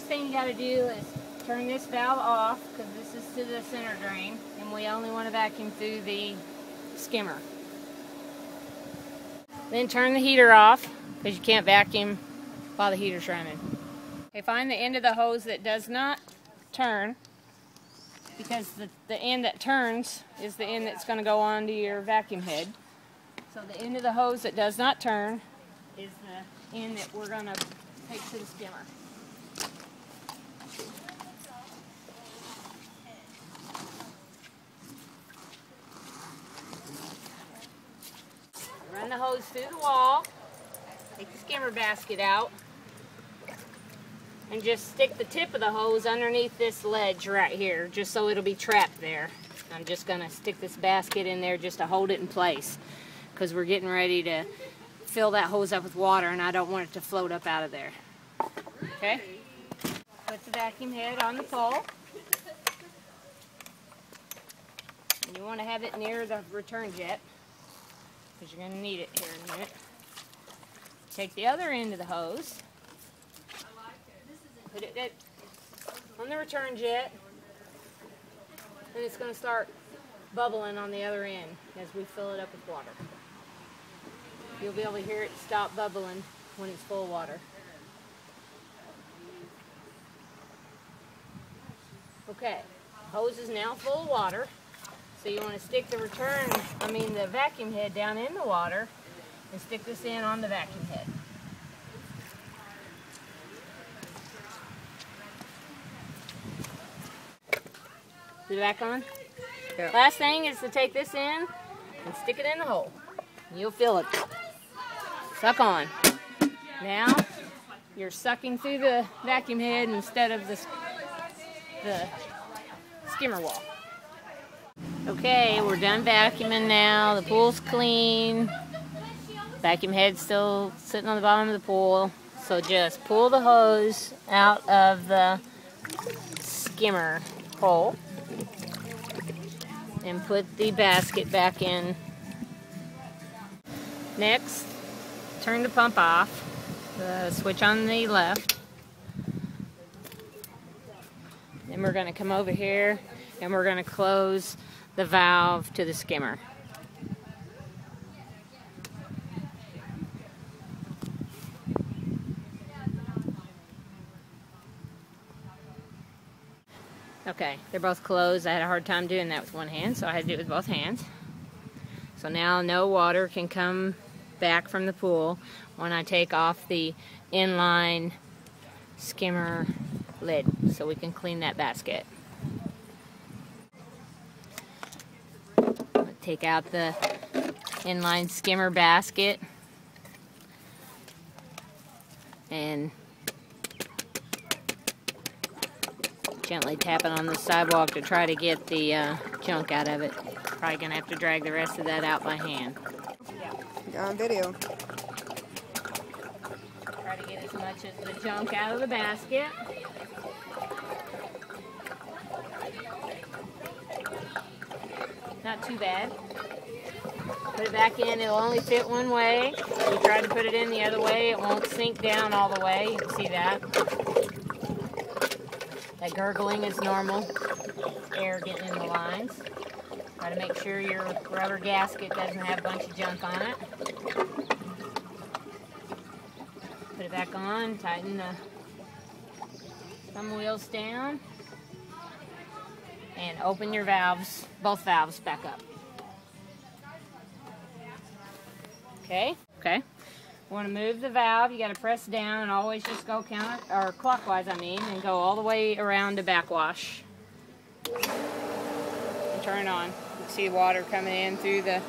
thing you got to do is turn this valve off, because this is to the center drain, and we only want to vacuum through the skimmer. Then turn the heater off, because you can't vacuum while the heater's running. Okay, find the end of the hose that does not turn, because the end that turns is the end that's going to go onto your vacuum head. So the end of the hose that does not turn is the end that we're going to take to the skimmer. Run the hose through the wall, take the skimmer basket out, and just stick the tip of the hose underneath this ledge right here, just so it'll be trapped there. I'm just going to stick this basket in there just to hold it in place, because we're getting ready to fill that hose up with water and I don't want it to float up out of there. Okay? Put the vacuum head on the pole. And you want to have it near the return jet, because you're going to need it here in a minute. Take the other end of the hose, put it on the return jet, and it's going to start bubbling on the other end as we fill it up with water. You'll be able to hear it stop bubbling when it's full of water. Okay, hose is now full of water, so you want to stick the vacuum head down in the water and stick this in on the vacuum head. Put it back on. Yeah. Last thing is to take this in and stick it in the hole. You'll feel it. Suck on. Now you're sucking through the vacuum head instead of the skimmer wall. Okay, we're done vacuuming now. The pool's clean. Vacuum head's still sitting on the bottom of the pool. So just pull the hose out of the skimmer hole and put the basket back in. Next, turn the pump off, the switch on the left. Then we're going to come over here and we're going to close the valve to the skimmer. Okay, they're both closed. I had a hard time doing that with one hand, so I had to do it with both hands. So now no water can come back from the pool when I take off the inline skimmer lid, so we can clean that basket. Take out the inline skimmer basket and gently tap it on the sidewalk to try to get the junk out of it. Probably going to have to drag the rest of that out by hand. Got on video. Try to get as much of the junk out of the basket. Not too bad. Put it back in. It'll only fit one way. If you try to put it in the other way, it won't sink down all the way. You can see that. That gurgling is normal. Air getting in the lines. Try to make sure your rubber gasket doesn't have a bunch of junk on it. Put it back on. Tighten the thumb wheels down. And open your valves, both valves back up. Okay? Okay. Want to move the valve, you got to press down and always just go clockwise, and go all the way around to backwash. And turn it on. You can see water coming in through the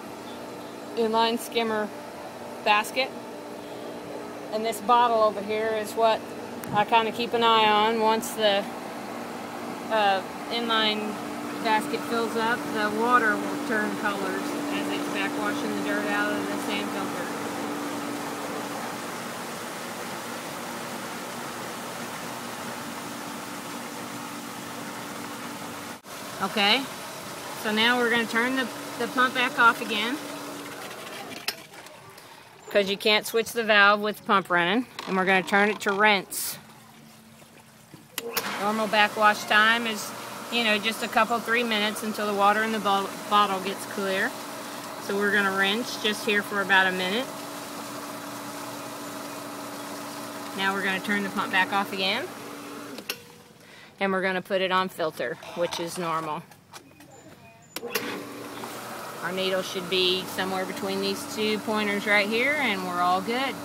inline skimmer basket. And this bottle over here is what I kind of keep an eye on. Once the inline basket fills up, the water will turn colors as it's backwashing the dirt out of the sand filter. Okay, so now we're going to turn the pump back off again, because you can't switch the valve with the pump running, and we're going to turn it to rinse. Normal backwash time is, you know, just a couple, 3 minutes until the water in the bottle gets clear. So we're going to rinse just here for about a minute. Now we're going to turn the pump back off again. And we're going to put it on filter, which is normal. Our needle should be somewhere between these 2 pointers right here, and we're all good.